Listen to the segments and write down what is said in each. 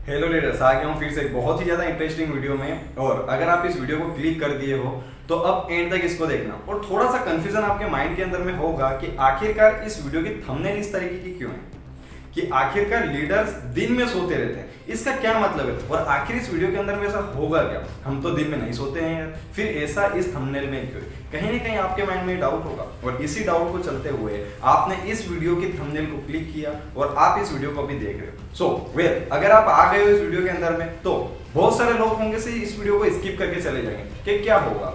Hello leaders, आ गया हूँ फिर से एक बहुत ही ज़्यादा इंटरेस्टिंग वीडियो में। और अगर आप इस वीडियो को क्लिक कर दिए हो तो अब एंड तक इसको देखना। और थोड़ा सा कंफ्यूजन आपके माइंड के अंदर में होगा कि आखिरकार इस वीडियो की थंबनेल इस तरीके की क्यों है, कि आखिरकार लीडर्स दिन में सोते रहते हैं, इसका क्या मतलब है और आखिर इस वीडियो के अंदर में ऐसा होगा क्या। हम तो दिन में नहीं सोते हैं यार, फिर ऐसा इस थंबनेल में क्यों। कहीं ना कहीं आपके माइंड में डाउट होगा और इसी डाउट को चलते हुए आपने इस वीडियो की थंबनेल को क्लिक किया और आप इस वीडियो को अभी देख रहे हो। सो वेल, अगर आप आ गए हो इस वीडियो के अंदर में तो बहुत सारे लोग होंगे से इस वीडियो को स्किप करके चले जाएंगे कि क्या होगा,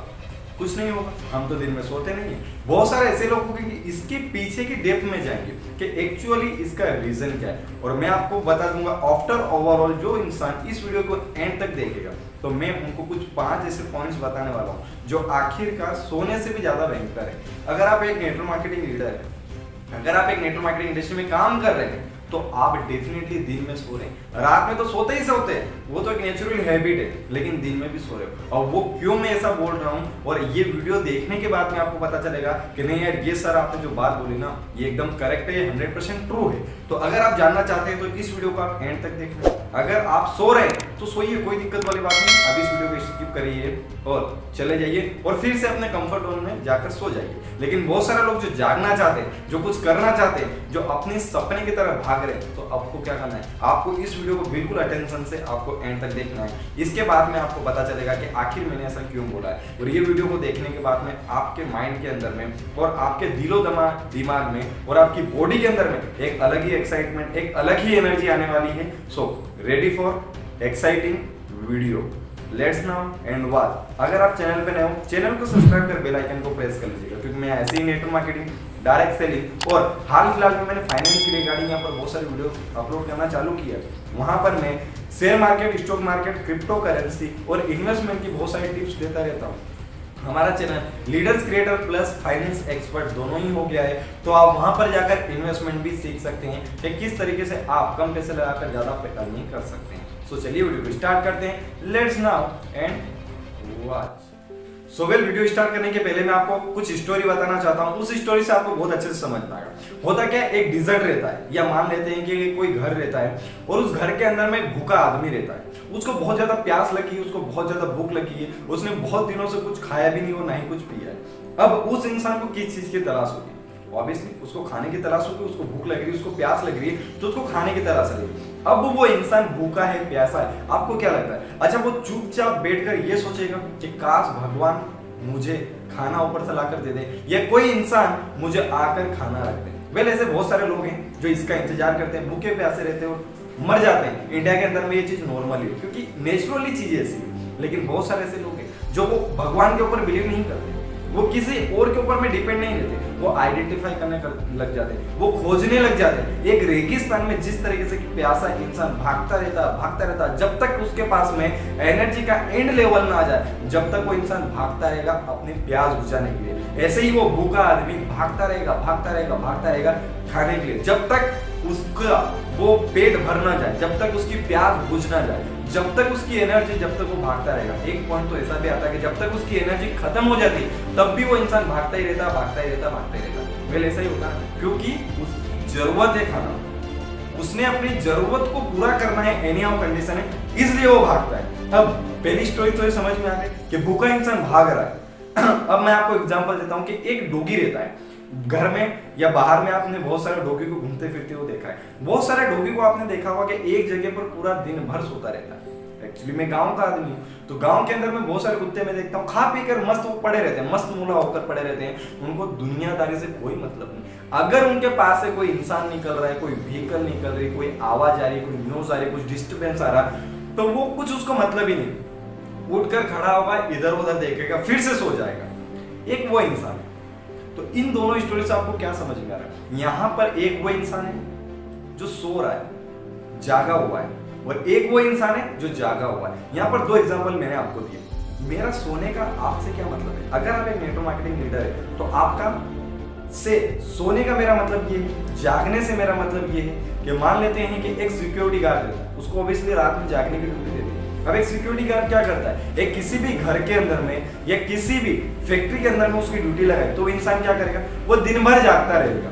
कुछ नहीं होगा, हम तो दिन में सोते नहीं है। बहुत सारे ऐसे लोग होंगे कि इसके पीछे की डेप्थ में जाएंगे कि एक्चुअली इसका रीजन क्या है, और मैं आपको बता दूंगा आफ्टर ओवरऑल जो इंसान इस वीडियो को एंड तक देखेगा तो मैं उनको कुछ 5 ऐसे पॉइंट्स बताने वाला हूँ जो आखिरकार सोने से भी ज्यादा भयंकर है। अगर आप एक नेटवर्क मार्केटिंग लीडर है, अगर आप एक नेटवर्क मार्केटिंग इंडस्ट्री में काम कर रहे हैं तो आप डेफिनेटली दिन में सो रहे हैं। रात में तो सोते ही सोते हैं, वो तो एक नेचुरल हैबिट है, लेकिन दिन में भी सो रहे हो। और वो क्यों मैं ऐसा बोल रहा हूँ और ये वीडियो देखने के बाद में आपको पता चलेगा कि नहीं यार, ये सर आपने जो बात बोली ना ये एकदम करेक्ट है, ये 100% ट्रू है। तो अगर आप जानना चाहते हैं तो इस वीडियो को आप एंड तक देखना। अगर आप सो रहे हैं तो सोइए, कोई दिक्कत वाली बात नहीं। अब इस वीडियो को स्किप करिए और चले जाइए और फिर से अपने कंफर्ट जोन में जाकर सो जाइए। लेकिन बहुत सारे लोग जो जागना चाहते हैं, जो कुछ करना चाहते हैं, जो अपने सपने की तरफ भाग रहे हैं, तो आपको क्या करना है, आपको इस वीडियो को बिल्कुल अटेंशन से आपको एंड तक देखना है। इसके बाद में आपको पता चलेगा कि आखिर मैंने ऐसा क्यों बोला है। और ये वीडियो को देखने के बाद में आपके माइंड के अंदर में और आपके दिलो दिमाग में और आपकी बॉडी के अंदर में एक अलग ही एक्साइटमेंट, एक अलग ही एनर्जी आने वाली है। So ready for exciting video, let's now and watch. अगर आप चैनल पे नए हो, चैनल को सब्सक्राइब कर बेल आइकन को प्रेस कर लीजिएगा, क्योंकि मैं ऐसे ही नेटवर्क मार्केटिंग, डायरेक्ट सेलिंग और हाल फिलहाल में मैंने फाइनेंस की रिगार्डिंग यहाँ पर बहुत सारी वीडियो अपलोड करना चालू किया। वहाँ पर मैं share market, stock market, crypto currency और इन्वेस्टमेंट की बहुत सारी टिप्स देता रहता हूँ। हमारा channel leaders creator plus finance expert दोनों ही हो गया है, तो आप वहां पर जाकर इन्वेस्टमेंट भी सीख सकते हैं कि किस तरीके से आप कम पैसे लगाकर ज्यादा अर्निंग कर सकते हैं। सो चलिए वीडियो को स्टार्ट करते हैं। Let's now and watch. So well, video start करने के पहले मैं आपको कुछ स्टोरी बताना चाहता हूँ। उस स्टोरी से आपको बहुत अच्छे से समझ में आएगा। होता क्या, एक डिजर्ट रहता है, या मान लेते हैं कि कोई घर रहता है और उस घर के अंदर में एक भूखा आदमी रहता है। उसको बहुत ज्यादा प्यास लगी है, उसको बहुत ज्यादा भूख लगी है, उसने बहुत दिनों से कुछ खाया भी नहीं और ना ही कुछ पिया है। अब उस इंसान को किस चीज की तलाश होगी? ऑब्वियसली उसको खाने की तलाश होगी। उसको भूख लग रही है, उसको प्यास लग रही है, तो उसको खाने की तलाश लगी। अब वो इंसान भूखा है, प्यासा है, आपको क्या लगता है? अच्छा, वो चुपचाप बैठकर ये सोचेगा कि काश भगवान मुझे खाना ऊपर से लाकर दे दे, या कोई इंसान मुझे आकर खाना रख दे। वेल, ऐसे बहुत सारे लोग हैं जो इसका इंतजार करते हैं, भूखे प्यासे रहते हैं और मर जाते हैं। इंडिया के अंदर में ये चीज नॉर्मल है, क्योंकि नेचुरली चीजें ऐसी है। लेकिन बहुत सारे ऐसे लोग हैं जो वो भगवान के ऊपर बिलीव नहीं करते, वो किसी और के ऊपर में डिपेंड नहीं रहते, वो आइडेंटिफाई करने लग जाते हैं, वो खोजने लग जाते हैं। एक रेगिस्तान में जिस तरीके से कि प्यासा इंसान भागता रहता, जब तक उसके पास में एनर्जी का एंड लेवल ना आ जाए, जब तक वो इंसान भागता रहेगा अपनी प्यास बुझाने के लिए। ऐसे ही वो भूखा आदमी भागता रहेगा खाने के लिए, जब तक उसका वो पेट भर ना जाए, जब तक उसकी प्यास बुझ ना जाए, जब तक उसकी एनर्जी, जब तक वो भागता रहेगा। एक पॉइंट तो ऐसा भी आता है कि जब तक उसकी एनर्जी खत्म हो जाती तब भी वो इंसान भागता ही रहता। वेल, ऐसा ही होता है, क्योंकि उसकी जरूरत है खाना, उसने अपनी जरूरत को पूरा करना है, एनी हाउ कंडीशन है, इसलिए वो भागता है। अब पहली स्टोरी तो ये समझ में आ गई कि भूखा इंसान भाग रहा है। अब मैं आपको एग्जांपल देता हूँ कि एक डॉगी रहता है घर में या बाहर में। आपने बहुत सारे डॉगी को घूमते फिरते हुए देखा है। बहुत सारे डॉगी को आपने देखा होगा कि एक जगह पर पूरा दिन भर सोता रहता है। एक्चुअली मैं गांव का आदमी हूँ, तो गांव के अंदर में बहुत सारे कुत्ते मैं देखता हूँ खा पी कर मस्त पड़े रहते हैं, मस्त मुला होकर पड़े रहते हैं। उनको दुनियादारी से कोई मतलब नहीं। अगर उनके पास से कोई इंसान निकल रहा है, कोई व्हीकल निकल रही, कोई आवाज आ रही, कोई न्यूज आ रही, कुछ डिस्टर्बेंस आ रहा, तो वो कुछ उसको मतलब ही नहीं। उठकर खड़ा होगा, इधर उधर देखेगा, फिर से सो जाएगा। एक वो इंसान है। तो इन दोनों स्टोरी से आपको क्या समझ में आ रहा है? यहाँ पर एक वो इंसान है जो सो रहा है, जागा हुआ है, और एक वो इंसान है जो जागा हुआ है। यहाँ पर 2 एग्जांपल मैंने आपको दिए। मेरा सोने का आपसे क्या मतलब है? अगर आप एक नेटवर्क मार्केटिंग लीडर है तो आपका से सोने का मेरा मतलब ये है, जागने से मेरा मतलब ये है कि मान लेते हैं कि एक सिक्योरिटी गार्ड रहता है, उसको ऑब्वियसली रात में जागने की ड्यूटी देती है। अब एक सिक्योरिटी गार्ड क्या करता है? एक किसी भी घर के अंदर में या किसी भी फैक्ट्री के अंदर में उसकी ड्यूटी लगाए, तो इंसान क्या करेगा? वो दिन भर जागता रहेगा,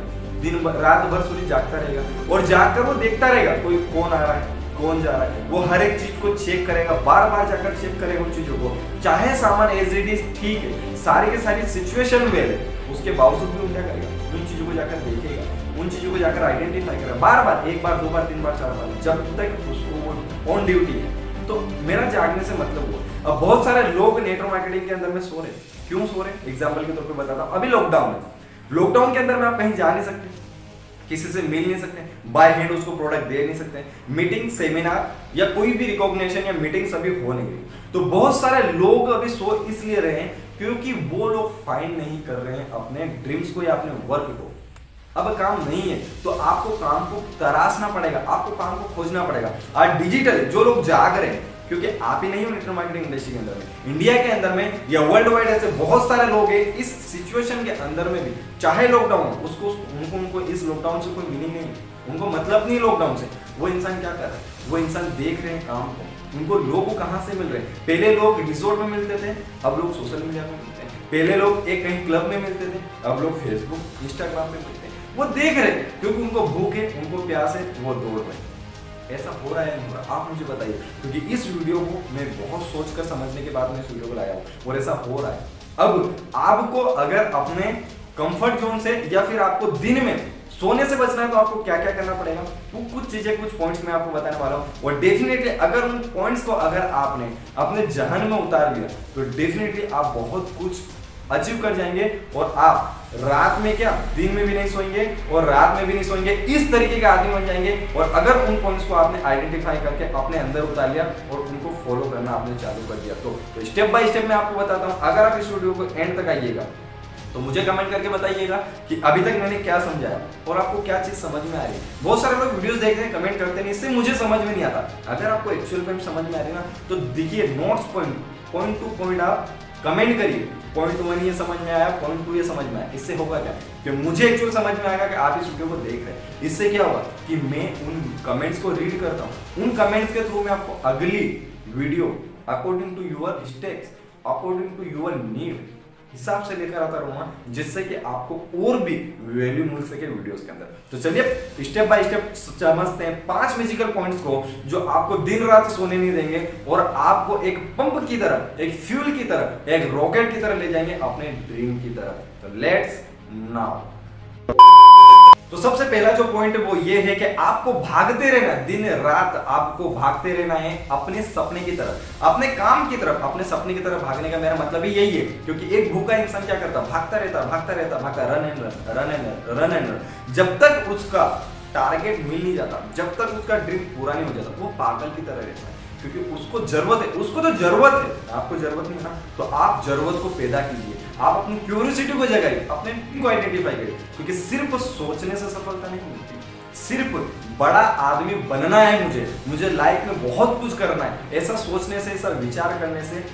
रात भर सूर्य जागता रहेगा और जागकर वो देखता रहेगा कोई कौन आ रहा है, कौन जा रहा है, वो हर एक चीज को चेक करेगा, बार बार जाकर चेक करेगा उन चीजों को। चाहे सामान एज इट इज ठीक है, सारी के सारी सिचुएशन वेल है, उसके बावजूद भी वो क्या करेगा, उन चीजों को जाकर देखेगा, उन चीजों को जाकर आइडेंटिफाई करेगा, बार बार, एक बार, दो बार, तीन बार, चार बार, जब तक उसको ऑन ड्यूटी है। तो मेरा जागने से मतलब वो। अब बहुत सारे लोग नेटवर्क मार्केटिंग के अंदर में सो रहे, क्यों सो रहे, एग्जाम्पल के तौर पे बताता हूँ। अभी लॉकडाउन है, लॉकडाउन के अंदर में आप कहीं जा नहीं सकते, किसी से मिल नहीं सकते, बाय हैंड उसको प्रोडक्ट दे नहीं सकते, मीटिंग, सेमिनार या कोई भी रिकॉग्निशन या मीटिंग्स अभी हो नहीं रही। तो बहुत सारे लोग अभी सो इसलिए रहे हैं क्योंकि वो लोग फाइंड नहीं कर रहे हैं अपने ड्रीम्स को या अपने वर्क को। अब काम नहीं है तो आपको काम को तराशना पड़ेगा, आपको काम को खोजना पड़ेगा। आज डिजिटल जो लोग जाग रहे हैं, क्योंकि आप ही नहीं हो नेटवर्क मार्केटिंग इंडस्ट्री के अंदर में, इंडिया के अंदर में या वर्ल्ड वाइड ऐसे बहुत सारे लोग हैं इस सिचुएशन के अंदर में भी, चाहे लॉकडाउन उसको उनको इस लॉकडाउन से कोई मीनिंग नहीं, उनको मतलब नहीं लॉकडाउन से। वो इंसान क्या कर रहा है, वो इंसान देख रहे हैं काम को, उनको लोग कहाँ से मिल रहे हैं। पहले लोग रिसोर्ट में मिलते थे, अब लोग सोशल मीडिया में मिलते हैं। पहले लोग एक कहीं क्लब में मिलते थे, अब लोग फेसबुक, इंस्टाग्राम पे मिलते हैं। वो देख रहे हैं क्योंकि उनको भूख है, उनको प्यास है, वो दौड़ रहे हैं। ऐसा हो रहा है नहीं हो रहा, आप मुझे बताइए, क्योंकि इस वीडियो को मैं बहुत सोचकर समझने के बाद मैं इस वीडियो को लाया हूँ और ऐसा हो रहा है। अब आपको अगर अपने कंफर्ट जोन से या फिर आपको दिन में सोने से बचना है तो आपको क्या क्या करना पड़ेगा, वो कुछ चीजें, कुछ पॉइंट्स मैं आपको बताने वाला हूँ। और डेफिनेटली अगर उन पॉइंट्स को अगर आपने अपने जहन में उतार लिया तो डेफिनेटली आप बहुत कुछ अचीव कर जाएंगे और आप रात में क्या, दिन में भी नहीं सोएंगे और रात में भी नहीं सोएंगे, इस तरीके के आदमी बन जाएंगे। और अगर उन पॉइंट्स को आपने आइडेंटिफाई करके अपने अंदर उतार लिया और उनको फॉलो करना आपने चालू कर दिया तो स्टेप बाय स्टेप मैं आपको बताता हूँ। अगर आप इस वीडियो को एंड तक आइएगा तो मुझे कमेंट करके बताइएगा कि अभी तक मैंने क्या समझाया और आपको क्या चीज समझ में आ रही है। बहुत सारे लोग वीडियोस देखते हैं, कमेंट करते नहीं, इससे मुझे समझ में नहीं आता। अगर आपको एक्चुअल में समझ में आ रही है ना तो देखिए, नोट्स पॉइंट टू पॉइंट आप कमेंट करिए, पॉइंट 1 ये समझ में आया, पॉइंट 2 ये समझ में आया। इससे होगा क्या कि मुझे एक्चुअल समझ में आएगा कि आप इस वीडियो को देख रहे हैं। इससे क्या होगा कि मैं उन कमेंट्स को रीड करता हूँ, उन कमेंट्स के थ्रू मैं आपको अगली video according to your mistakes, according to your need हिसाब से लेकर आता रहूंगा, जिससे कि आपको और भी वैल्यू मिल सके वीडियोस के अंदर। तो चलिए स्टेप बाय स्टेप समझते हैं 5 मैजिकल पॉइंट्स को जो आपको दिन रात सोने नहीं देंगे और आपको एक पंप की तरह, एक फ्यूल की तरह, एक रॉकेट की तरह ले जाएंगे अपने ड्रीम की तरफ। तो लेट्स नाउ। तो सबसे पहला जो पॉइंट वो ये है कि आपको भागते रहना, दिन रात आपको भागते रहना है अपने सपने की तरफ, अपने काम की तरफ, अपने सपने की तरफ भागने का मेरा मतलब ही यही है। क्योंकि एक भूखा इंसान क्या करता, भागता रहता, रन एंड रन, जब तक उसका टारगेट मिल नहीं जाता, जब तक उसका ड्रीम पूरा नहीं हो जाता, वो पागल की तरह रहता है। क्योंकि उसको जरूरत है, उसको तो जरूरत है, आपको जरूरत नहीं है ना, तो आप जरूरत को पैदा कीजिए, आप अपनी क्यूरियोसिटी को जगाइए, अपने को आइडेंटिफाई करिए। क्योंकि सिर्फ सोचने से सफलता नहीं मिलती, सिर्फ बड़ा आदमी बनना है, मुझे लाइफ में बहुत कुछ करना है, ऐसा सोचने से, ऐसा विचार करने से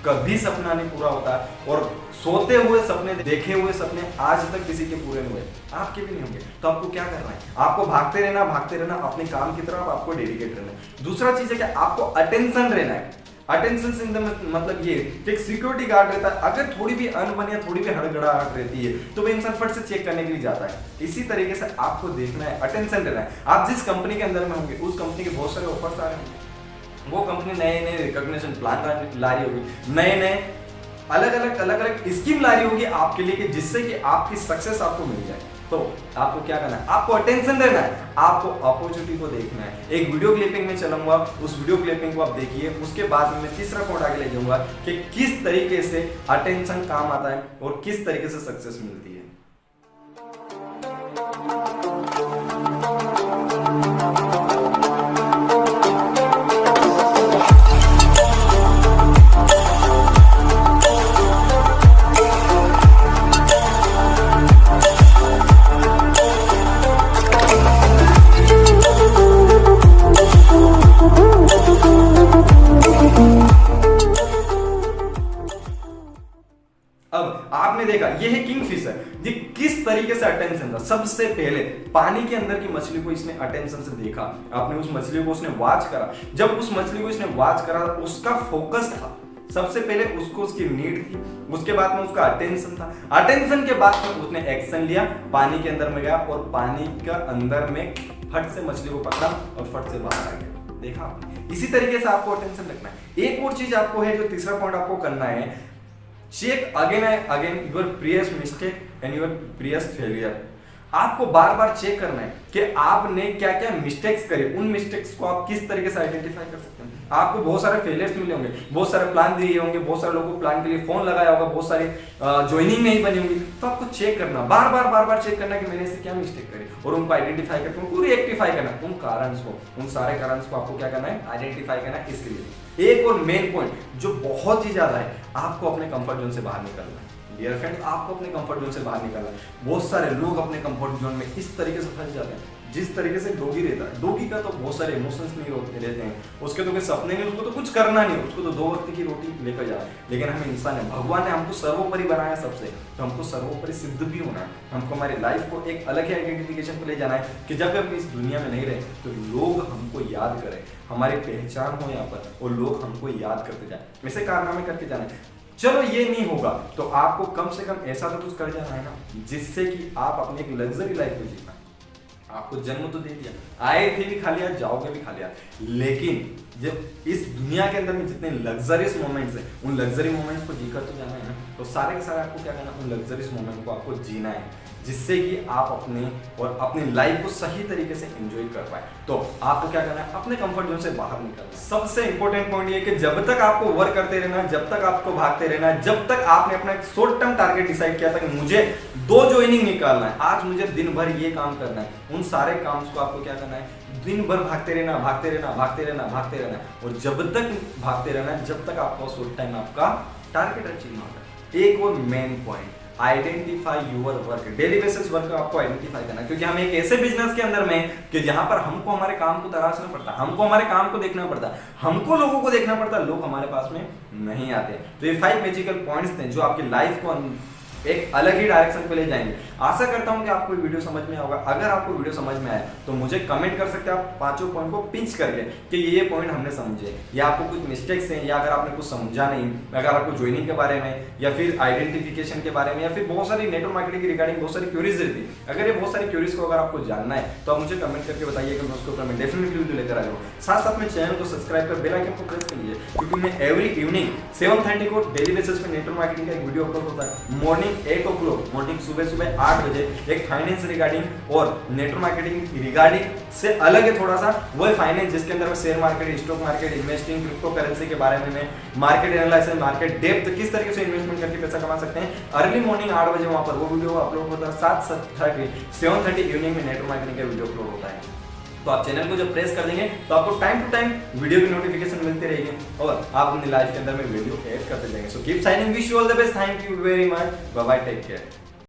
कभी सपना नहीं पूरा होता। और सोते हुए सपने, देखे हुए सपने आज तक किसी के पूरे नहीं हुए, आपके भी नहीं होंगे। तो आपको क्या करना है, आपको भागते रहना अपने काम की तरफ, आपको डेडिकेट रहना है। दूसरा चीज है कि आपको अटेंशन रहना है। अटेंशन से मतलब ये कि एक सिक्योरिटी गार्ड रहता है, अगर थोड़ी भी अनबन या थोड़ी भी हड़गड़ाहट रहती है तो वो इंसान फट से चेक करने के लिए जाता है। इसी तरीके से आपको देखना है, अटेंशन रहना है। आप जिस कंपनी के अंदर में होंगे उस कंपनी के बहुत सारे ऑफर्स आ रहे होंगे, वो कंपनी नए रिकॉग्निशन प्लान ला रही होगी, नए अलग अलग स्कीम ला रही होगी आपके लिए, कि जिससे कि आपकी सक्सेस आपको मिल जाए। तो आपको क्या करना है, आपको अटेंशन देना है, आपको अपॉर्चुनिटी को देखना है। एक वीडियो क्लिपिंग में चलूंगा, उस वीडियो क्लिपिंग को आप देखिए, उसके बाद में मैं तीसरा पॉइंट आगे ले जाऊंगा कि किस तरीके से अटेंशन काम आता है और किस तरीके से सक्सेस मिलती है। अब आपने देखा ये है किंगफिशर, ये किस तरीके से अटेंशन था। सबसे पहले पानी के अंदर की मछली को इसने अटेंशन से देखा, आपने उस मछली को उसने वॉच करा। जब उस मछली को इसने वॉच करा उसका फोकस था, सबसे पहले उसको उसकी नीड थी, उसके बाद में उसका अटेंशन था, अटेंशन के बाद में उसने एक्शन लिया, पानी के अंदर में गया और पानी का अंदर में फट से मछली को पकड़ा और फट से बाहर आ गया। देखा आपने। इसी तरीके से आपको अटेंशन रखना है। एक और चीज आपको है, जो तीसरा पॉइंट आपको करना है, check again and again your previous mistake and your previous failure. आपको बार बार चेक करना है कि आपने क्या क्या मिस्टेक्स करे, उन मिस्टेक्स को आप किस तरीके से आइडेंटिफाई कर सकते हैं। आपको बहुत सारे फेलियर्स मिले होंगे, बहुत सारे प्लान दिए होंगे, बहुत सारे लोगों को प्लान के लिए फोन लगाया होगा, बहुत सारी ज्वाइनिंग नहीं बनी होंगी, तो आपको चेक करना, बार बार चेक करना कि मैंने इससे क्या मिस्टेक करी, और उनको आइडेंटिफाई करके उनको रेक्टिफाई करना, उन कारण को, उन सारे कारण को आपको क्या करना है, आइडेंटिफाई करना है। इसके लिए एक और मेन पॉइंट जो बहुत ही ज्यादा है, आपको अपने कंफर्ट जोन से बाहर निकलना है। डियर फ्रेंड्स, आपको अपने कंफर्ट जोन से बाहर निकलना है। बहुत सारे लोग अपने कंफर्ट जोन में इस तरीके से फंस जाते हैं, जिस तरीके से डॉगी रहता है। डॉगी का तो बहुत सारे इमोशंस नहीं होते रहते हैं, उसके तो कोई सपने नहीं, उसको तो कुछ करना नहीं, उसको तो 2 वक्त की रोटी लेकर जाना। लेकिन हम इंसान है, भगवान ने हमको सर्वोपरि बनाया सबसे, तो हमको सर्वोपरि सिद्ध भी होना है। हमको हमारी लाइफ को एक अलग ही आइडेंटिफिकेशन पे ले जाना है कि जब हम इस दुनिया में नहीं रहे तो लोग हमको याद करें, हमारी पहचान हो यहाँ पर, और लोग हमको याद करते जाए, ऐसे कारनामे करके जाना है। चलो ये नहीं होगा तो आपको कम से कम ऐसा तो कुछ कर जाना है ना, जिससे कि आप अपनी एक लग्जरी लाइफ को जी पाए। आपको जन्म तो दे दिया, आए थे भी खा लिया, जाओगे भी खा लिया, लेकिन जब इस दुनिया के अंदर में जितने लग्जरियस मोमेंट्स हैं, उन लग्जरी मोमेंट्स को जीकर तो जाना है ना। तो सारे के सारे आपको क्या करना है, उन लग्जरियस मोमेंट को आपको जीना है, जिससे कि आप अपने और अपनी लाइफ को सही तरीके से एंजॉय कर पाए। तो आपको क्या करना है, अपने कंफर्ट जोन से बाहर निकलना। सबसे इंपॉर्टेंट पॉइंट ये कि जब तक आपको वर्क करते रहना, जब तक आपको भागते रहना, जब तक आपने अपना एक शॉर्ट टर्म टारगेट डिसाइड किया था कि मुझे 2 ज्वाइनिंग निकालना है, आज मुझे दिन भर ये काम करना है, उन सारे काम को आपको क्या करना है, दिन भर भागते रहना, भागते रहना, भागते रहना, भागते रहना, और जब तक भागते रहना, जब तक आपका शॉर्ट टाइम आपका टारगेट अचीव ना होगा। एक और main point, identify your work. Daily basis work आपको आइडेंटिफाई करना, क्योंकि हम एक ऐसे बिजनेस के अंदर में कि जहां पर हमको हमारे काम को तराशना पड़ता है, हमको हमारे काम को देखना पड़ता है, हमको लोगों को देखना पड़ता है, लोग हमारे पास में नहीं आते। तो ये 5 मैजिकल पॉइंट्स थे जो आपकी लाइफ को एक अलग ही डायरेक्शन पे ले जाएंगे। आशा करता हूं कि आपको वीडियो समझ में आएगा। अगर आपको वीडियो समझ में आया तो मुझे कमेंट कर सकते हैं आप 5 पॉइंट को पिंच करके कि ये पॉइंट हमने समझे, या आपको कुछ मिस्टेक्स हैं, या अगर आपने कुछ समझा नहीं, अगर आपको ज्वाइनिंग के बारे में, या फिर आइडेंटिफिकेशन के बारे में, या फिर बहुत सारी नेटवर्क मार्केटिंग की रिगार्डिंग बहुत सारी क्यूरीज रहती है। अगर ये बहुत सारी क्यूरीज को अगर आपको जानना है तो आप मुझे कमेंट करके बताइएगा, मैं उसके ऊपर मैं डेफिनेटली वीडियो लेकर आ जाऊंगा। साथ साथ में चैनल को सब्सक्राइब कर बेल आइकन को प्रेस कर लीजिए, क्योंकि मैं एवरी इवनिंग 7:30 को डेली बेसिस पे नेटवर्क मार्केटिंग का एक वीडियो अपलोड होता है। मॉर्निंग 8 o'clock, मॉर्निंग सुबह 8 बजे एक फाइनेंस रिगार्डिंग और नेटवर्क मार्केटिंग रिगार्डिंग से अलग है थोड़ा सा, वो है फाइनेंस, जिसके अंदर मैं share market, stock market, investing, crypto currency के बारे में, मार्केट एनालिसिस, मार्केट डेप्थ, किस तरीके से इन्वेस्टमेंट करके पैसा कमा सकते हैं। अर्ली मॉर्निंग 8 बजे वहां पर वो वीडियो अपलोड होता है। 7:30 इवनिंग में नेटवर्क मार्केटिंग का वीडियो अपलोड होता है। तो आप चैनल को जब प्रेस कर देंगे तो आपको टाइम टू टाइम वीडियो की नोटिफिकेशन मिलती रहेगी, और आप अपनी लाइफ के अंदर में वीडियो ऐड करते जाएंगे। So keep shining, wish you all the best, thank you very much, bye bye, take care.